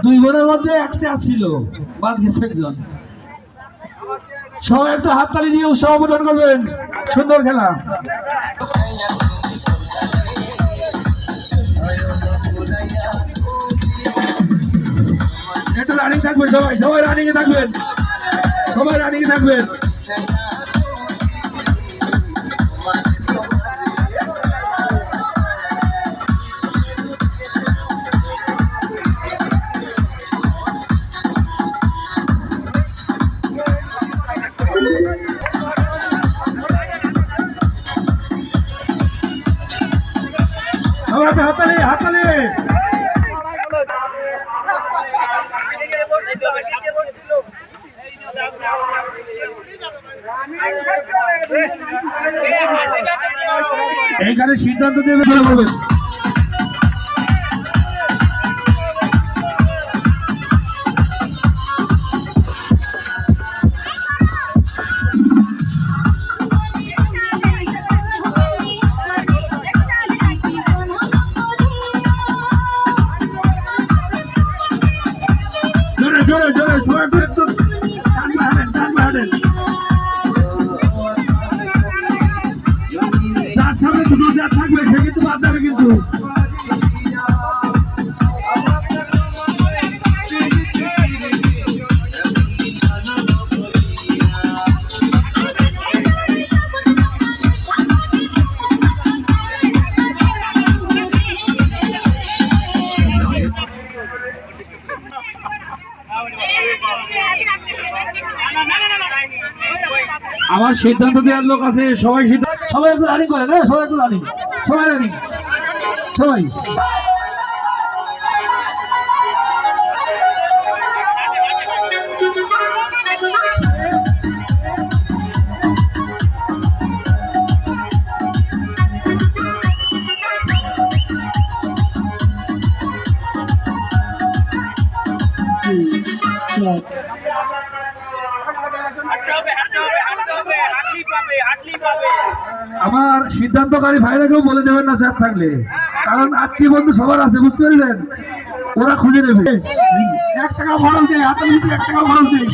দুই বোনের মধ্যে একসাথে ছিল, বাদ গেছে একজন। সবাই একটু হাততালি দিয়ে উৎসাহ প্রদান করবেন, সুন্দর খেলা। একটু রানিং থাকবেন, সবাই সবাই রানিং এ থাকবেন, সবাই রানিং এ থাকবেন। হাততালি হাততালি। এইখানে সিদ্ধান্ত দেবে বলবেন। জোরে জোরে সবাই একটু যার সামনে দুটো যার থাকবে সে কিন্তু বাদ যাবে কিন্তু। আমার সিদ্ধান্ত দেওয়ার লোক আছে, সবাই সবাই একটু রানিং করেন, সবাই একটু রানিং, সবাই রানিং, সবাই। আমার সিদ্ধান্তকারী ভাইরাকেও বলে দেবেন না স্যার থাকলে, কারণ আত্মীয় বন্ধু সবার আছে, বুঝতে পারলেন, ওরা খুঁজে নেবে। 1 টাকা খরচ দেয়, হাতের নিচে 1 টাকা খরচ দেয়।